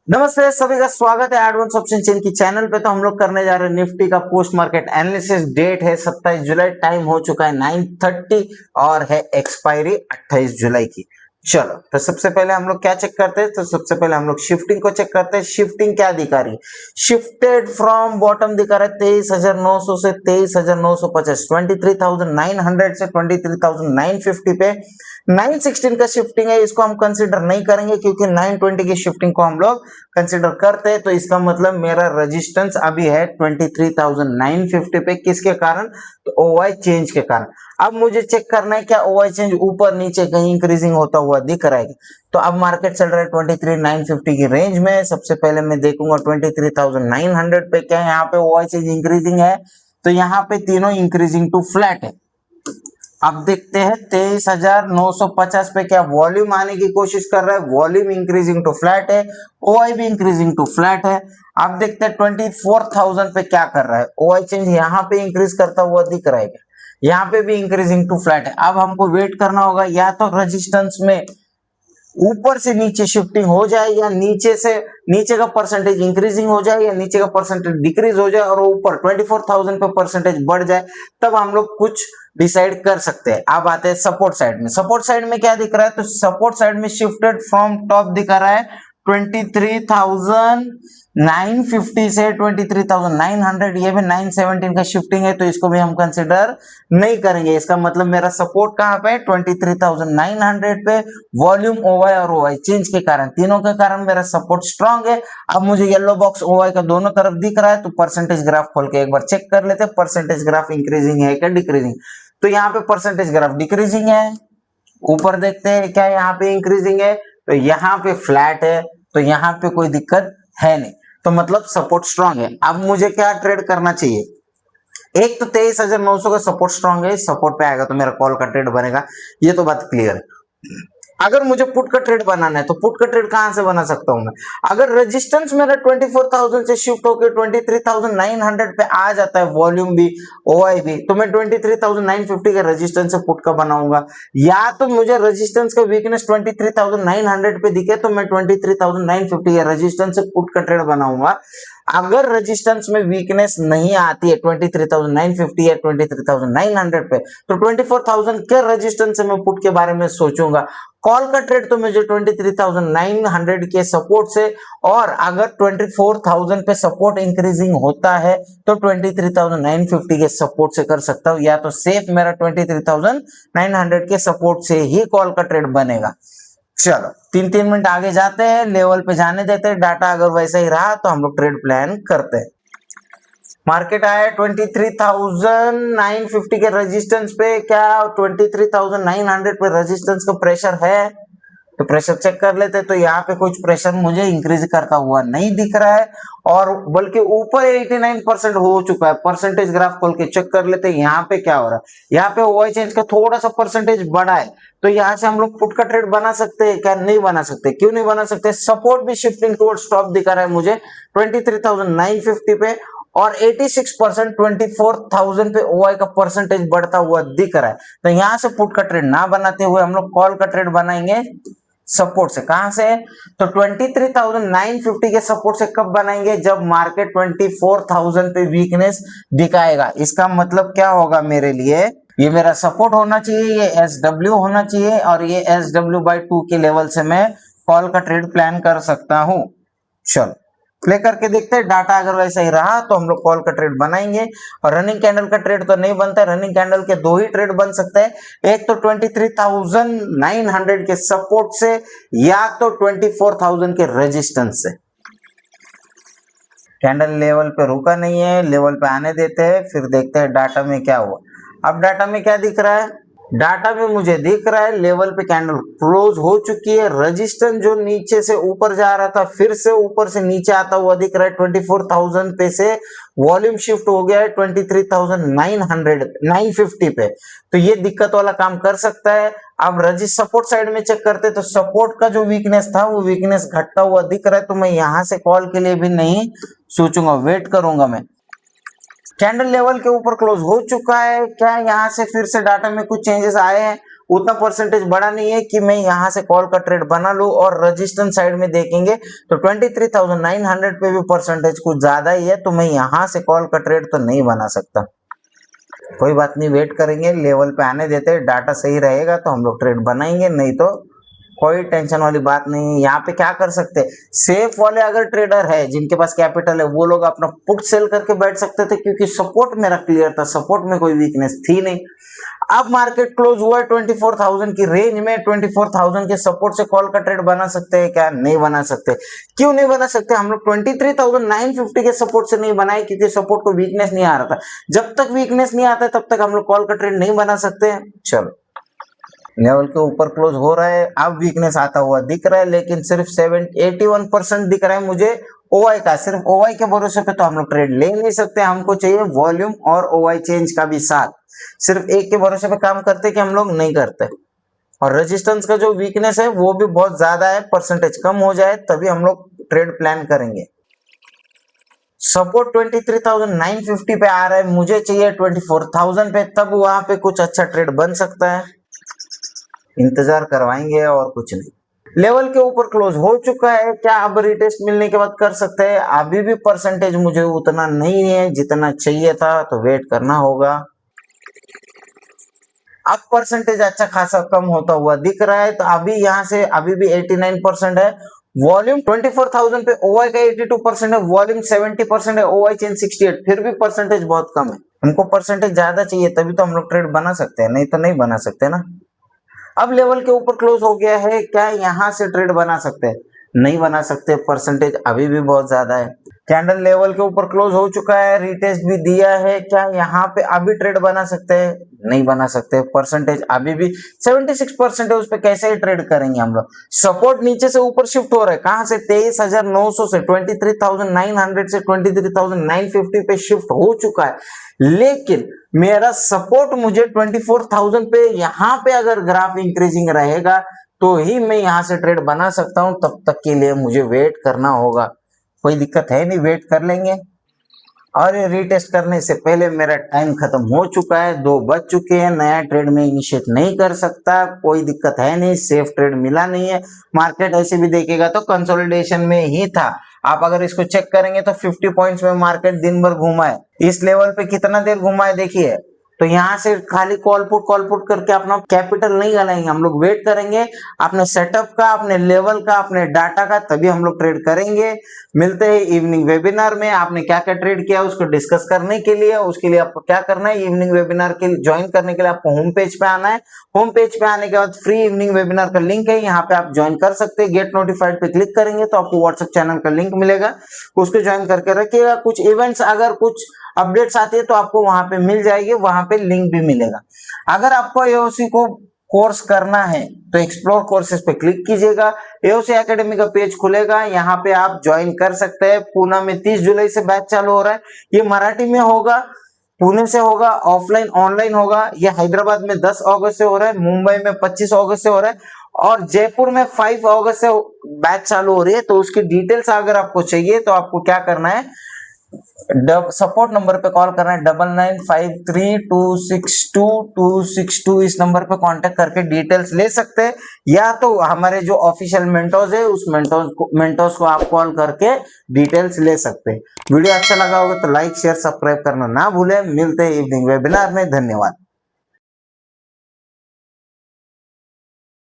नमस्ते सभी का स्वागत है एडवांस ऑप्शन चेन की चैनल पे। तो हम लोग करने जा रहे हैं निफ्टी का पोस्ट मार्केट एनालिसिस। डेट है 27 जुलाई, टाइम हो चुका है 9:30 और है एक्सपायरी 28 जुलाई की। चलो तो सबसे पहले हम लोग क्या चेक करते हैं, तो सबसे पहले हम लोग शिफ्टिंग को चेक करते हैं। शिफ्टिंग क्या दिखा रही है, शिफ्टेड फ्रॉम बॉटम दिखा रहा है 23,900 से 23,950, 23,900 से 23,950 पे 916 का शिफ्टिंग है। इसको हम कंसीडर नहीं करेंगे क्योंकि 920 की शिफ्टिंग को हम लोग कंसीडर करते हैं। तो इसका मतलब मेरा रेजिस्टेंस अभी है 23,950 पे। किसके कारण, तो ओवाई चेंज के कारण। अब मुझे चेक करना है क्या ओवाई चेंज ऊपर नीचे कहीं इंक्रीजिंग होता हुआ दिख रहा है। तो अब मार्केट चल रहा है 23,950 की रेंज में। सबसे पहले मैं देखूंगा 23,900 पे क्या यहाँ पे ओवाई चेंज इंक्रीजिंग है। तो यहाँ पे तीनों इंक्रीजिंग टू फ्लैट है। अब देखते हैं 23,950 पे क्या वॉल्यूम आने की कोशिश कर रहा है। वॉल्यूम इंक्रीजिंग टू फ्लैट है, ओआई भी इंक्रीजिंग टू फ्लैट है। अब देखते हैं 24,000 पे क्या कर रहा है। ओआई चेंज यहाँ पे इंक्रीज करता हुआ दिख रहा है, यहाँ पे भी इंक्रीजिंग टू फ्लैट है। अब हमको वेट करना होगा या तो रेजिस्टेंस में ऊपर से नीचे शिफ्टिंग हो जाए या नीचे से नीचे का परसेंटेज इंक्रीजिंग हो जाए या नीचे का परसेंटेज डिक्रीज हो जाए और ऊपर 24,000 पे परसेंटेज बढ़ जाए, तब हम लोग कुछ डिसाइड कर सकते हैं। अब आते हैं सपोर्ट साइड में। सपोर्ट साइड में क्या दिख रहा है, तो सपोर्ट साइड में शिफ्टेड फ्रॉम टॉप दिखा रहा है 23,950 से 23,900, ये भी 917 का शिफ्टिंग है। तो इसको भी हम कंसिडर नहीं करेंगे। इसका मतलब मेरा सपोर्ट कहां पे, 23,900 पे। वॉल्यूम ओवाई और ओवाई चेंज के कारण, तीनों के कारण मेरा सपोर्ट स्ट्रांग है। अब मुझे येलो बॉक्स ओवाई का दोनों तरफ दिख रहा है, तो परसेंटेज ग्राफ खोल के एक बार चेक कर लेते हैं परसेंटेज ग्राफ इंक्रीजिंग है क्या डिक्रीजिंग। तो यहाँ पे परसेंटेज ग्राफ डिक्रीजिंग है। ऊपर देखते हैं क्या यहाँ पे इंक्रीजिंग है, तो यहाँ पे फ्लैट है, तो यहाँ पे कोई दिक्कत है नहीं। तो मतलब सपोर्ट स्ट्रांग है। अब मुझे क्या ट्रेड करना चाहिए, एक तो 23,900 का सपोर्ट स्ट्रांग है, सपोर्ट पे आएगा तो मेरा कॉल का ट्रेड बनेगा, ये तो बात क्लियर है। अगर मुझे पुट का ट्रेड बनाना है तो पुट का ट्रेड कहां से बना सकता हूं मैं। अगर रेजिस्टेंस मेरा 24,000 से शिफ्ट होकर 23,900 पे आ जाता है, वॉल्यूम भी ओआई भी, तो मैं 23,950 के रेजिस्टेंस से पुट का बनाऊंगा। या तो मुझे रेजिस्टेंस का वीकनेस 23,900 पे दिखे तो मैं 23,950 के रेजिस्टेंस से पुट का ट्रेड बनाऊंगा। अगर रेजिस्टेंस में वीकनेस नहीं आती है 23,950 या 23,900 पे, तो 24,000 के रेजिस्टेंस से मैं पुट के बारे में सोचूंगा। कॉल का ट्रेड तो मुझे 23,900 के सपोर्ट से, और अगर 24,000 पे सपोर्ट इंक्रीजिंग होता है तो 23,950 के सपोर्ट से कर सकता हूं। या तो सेफ मेरा 23,900 के सपोर्ट से ही कॉल का ट्रेड बनेगा। चलो 3-3 मिनट आगे जाते हैं, लेवल पे जाने देते हैं। डाटा अगर वैसा ही रहा तो हम लोग ट्रेड प्लान करते हैं। मार्केट आया 23,950 के रेजिस्टेंस पे। क्या 23,900 पे रेजिस्टेंस का प्रेशर है, तो प्रेशर चेक कर लेते हैं। तो यहाँ पे कुछ प्रेशर मुझे इंक्रीज करता हुआ नहीं दिख रहा है, और बल्कि ऊपर 89% हो चुका है। परसेंटेज ग्राफ खोल के चेक कर लेते हैं यहाँ पे क्या हो रहा है। यहाँ पे ओआई चेंज का थोड़ा सा परसेंटेज बढ़ा है, तो यहाँ से हम लोग पुट का ट्रेड बना सकते हैं क्या, नहीं बना सकते। क्यों नहीं बना सकते, सपोर्ट भी शिफ्टिंग टुवर्ड्स टॉप दिखा रहा है मुझे 23,950 पे, और 86% 24,000 पे ओआई का परसेंटेज बढ़ता हुआ दिख रहा है। तो यहां से पुट का ट्रेड ना बनाते हुए हम लोग कॉल का ट्रेड बनाएंगे सपोर्ट से। कहां से, तो 23,950 के सपोर्ट से कब बनाएंगे, जब मार्केट 24,000 पे वीकनेस दिखाएगा। इसका मतलब क्या होगा मेरे लिए, ये मेरा सपोर्ट होना चाहिए, ये SW होना चाहिए, और ये SW/2 के लेवल से मैं कॉल का ट्रेड प्लान कर सकता हूं। चलो प्ले करके देखते हैं। डाटा अगर वैसा ही रहा तो हम लोग कॉल का ट्रेड बनाएंगे। और रनिंग कैंडल का ट्रेड तो नहीं बनता है। रनिंग कैंडल के दो ही ट्रेड बन सकते हैं, एक तो 23,900 के सपोर्ट से, या तो 24,000 के रेजिस्टेंस से। कैंडल लेवल पे रुका नहीं है, लेवल पे आने देते हैं, फिर देखते हैं डाटा में क्या हुआ। अब डाटा में क्या दिख रहा है, डाटा में मुझे दिख रहा है लेवल पे कैंडल क्लोज हो चुकी है। रेजिस्टेंस जो नीचे से ऊपर जा रहा था फिर से ऊपर से नीचे आता हुआ दिख रहा है। 24,000 पे से वॉल्यूम शिफ्ट हो गया है 23,950 पे। तो ये दिक्कत वाला काम कर सकता है। अब रजिस्ट सपोर्ट साइड में चेक करते तो सपोर्ट का जो वीकनेस था वो वीकनेस घटता हुआ दिख रहा है। तो मैं यहां से कॉल के लिए भी नहीं सोचूंगा, वेट करूंगा मैं। कैंडल लेवल के ऊपर क्लोज हो चुका है। क्या यहाँ से फिर से डाटा में कुछ चेंजेस आए हैं? उतना परसेंटेज बड़ा नहीं है कि मैं यहाँ से कॉल का ट्रेड बना लूं। और रेजिस्टेंस साइड में देखेंगे तो 23,900 पे भी परसेंटेज कुछ ज्यादा ही है, तो मैं यहाँ से कॉल का ट्रेड तो नहीं बना सकता। कोई बात नहीं, वेट करेंगे, लेवल पे आने देते हैं, डाटा सही रहेगा तो हम लोग ट्रेड बनाएंगे, नहीं तो कोई टेंशन वाली बात नहीं है। यहाँ पे क्या कर सकते हैं, सेफ वाले अगर ट्रेडर है जिनके पास कैपिटल है वो लोग अपना पुट सेल करके बैठ सकते थे, क्योंकि सपोर्ट मेरा क्लियर था, सपोर्ट में कोई वीकनेस थी नहीं। अब मार्केट क्लोज हुआ है 24,000 की रेंज में। 24,000 के सपोर्ट से कॉल का ट्रेड बना सकते हैं क्या? नहीं बना सकते। क्यों नहीं बना सकते? हम लोग 23,950 के सपोर्ट से नहीं बनाए, क्योंकि सपोर्ट को वीकनेस नहीं आ रहा था। जब तक वीकनेस नहीं आता तब तक हम लोग कॉल का ट्रेड नहीं बना सकते। चलो, लेवल के ऊपर क्लोज हो रहा है, अब वीकनेस आता हुआ दिख रहा है, लेकिन सिर्फ 81% दिख रहा है मुझे ओवाई का। सिर्फ ओवाई के भरोसे पे तो हम लोग ट्रेड ले नहीं सकते, हमको चाहिए वॉल्यूम और ओवाई चेंज का भी साथ। सिर्फ एक के भरोसे पे काम करते कि हम लोग नहीं करते। और रेजिस्टेंस का जो वीकनेस है वो भी बहुत ज्यादा है, परसेंटेज कम हो जाए तभी हम लोग ट्रेड प्लान करेंगे। सपोर्ट 23,950 पे आ रहा है, मुझे चाहिए 24,000 पे, तब वहां पे कुछ अच्छा ट्रेड बन सकता है। इंतजार करवाएंगे और कुछ नहीं। लेवल के ऊपर क्लोज हो चुका है, क्या अब रिटेस्ट मिलने के बाद कर सकते हैं? अभी भी परसेंटेज मुझे उतना नहीं है जितना चाहिए था, तो वेट करना होगा। अब परसेंटेज अच्छा खासा कम होता हुआ दिख रहा है, तो अभी यहाँ से अभी भी 89% है। वॉल्यूम 24,000 पे ओवाई का 82% है, वॉल्यूम 70% है, ओवाई चेन 68, फिर भी परसेंटेज बहुत कम है। हमको परसेंटेज ज्यादा चाहिए तभी तो हम लोग ट्रेड बना सकते हैं, नहीं तो नहीं बना सकते ना। अब लेवल के ऊपर क्लोज हो गया है, क्या यहाँ से ट्रेड बना सकते हैं? नहीं बना सकते, परसेंटेज अभी भी बहुत ज्यादा है। कैंडल लेवल के ऊपर क्लोज हो चुका है, रिटेस्ट भी दिया है, क्या यहाँ पे अभी ट्रेड बना सकते हैं? नहीं बना सकते, परसेंटेज अभी भी 76% है, उस पर कैसे ही ट्रेड करेंगे हम लोग। सपोर्ट नीचे से ऊपर शिफ्ट हो रहा है, कहां से? 23,900 से 23,900 से 23,950 पे शिफ्ट हो चुका है, लेकिन मेरा सपोर्ट मुझे 24,000 पे, यहाँ पे अगर ग्राफ इंक्रीजिंग रहेगा तो ही मैं यहाँ से ट्रेड बना सकता हूँ। तब तक के लिए मुझे वेट करना होगा, कोई दिक्कत है नहीं, वेट कर लेंगे। और ये रीटेस्ट करने से पहले मेरा टाइम खत्म हो चुका है, 2 बज चुके हैं, नया ट्रेड में इनिशिएट नहीं कर सकता, कोई दिक्कत है नहीं, सेफ ट्रेड मिला नहीं है। मार्केट ऐसे भी देखेगा तो कंसोलिडेशन में ही था। आप अगर इसको चेक करेंगे तो 50 पॉइंट्स में मार्केट दिन भर घुमा है, इस लेवल पे कितना देर घुमा है देखिए। तो यहाँ से खाली कॉल पुट करके अपना कैपिटल नहीं लगाएंगे, हम लोग वेट करेंगे अपने सेटअप का, अपने लेवल का, अपने डाटा का, तभी हम लोग ट्रेड करेंगे। मिलते हैं इवनिंग वेबिनार में। आपने क्या क्या ट्रेड किया उसको डिस्कस करने के लिए, उसके लिए आपको क्या करना है, इवनिंग वेबिनार के ज्वाइन करने के लिए आपको होम पेज पे आना है। होम पेज पे आने के बाद फ्री इवनिंग वेबिनार का लिंक है, यहाँ पे आप ज्वाइन कर सकते हैं। गेट नोटिफाइड पे क्लिक करेंगे तो आपको व्हाट्सएप चैनल का लिंक मिलेगा, उसको ज्वाइन करके रखिएगा। कुछ इवेंट्स अगर कुछ अपडेट्स आती है तो आपको वहां पे मिल जाएगी, वहां पे लिंक भी मिलेगा। अगर आपको एओसी को कोर्स करना है तो एक्सप्लोर कोर्सेज पे क्लिक कीजिएगा, एओसी एकेडमी का पेज खुलेगा, यहाँ पे आप ज्वाइन कर सकते हैं। पूना में 30 जुलाई से बैच चालू हो रहा है, ये मराठी में होगा, पुणे से होगा, ऑफलाइन ऑनलाइन होगा। ये हैदराबाद में 10 अगस्त से हो रहा है, मुंबई में 25 अगस्त से हो रहा है, और जयपुर में 5 अगस्त से बैच चालू हो रही है। तो उसकी डिटेल्स अगर आपको चाहिए तो आपको क्या करना है, सपोर्ट नंबर पे कॉल करना है, 9953262262। इस नंबर पे कांटेक्ट करके डिटेल्स ले सकते हैं, या तो हमारे जो ऑफिशियल मेंटोर्स है उस मेंटोर्स को आप कॉल करके डिटेल्स ले सकते हैं। वीडियो अच्छा लगा होगा तो लाइक शेयर सब्सक्राइब करना ना भूलें। मिलते हैं इवनिंग वेबिनार में, धन्यवाद।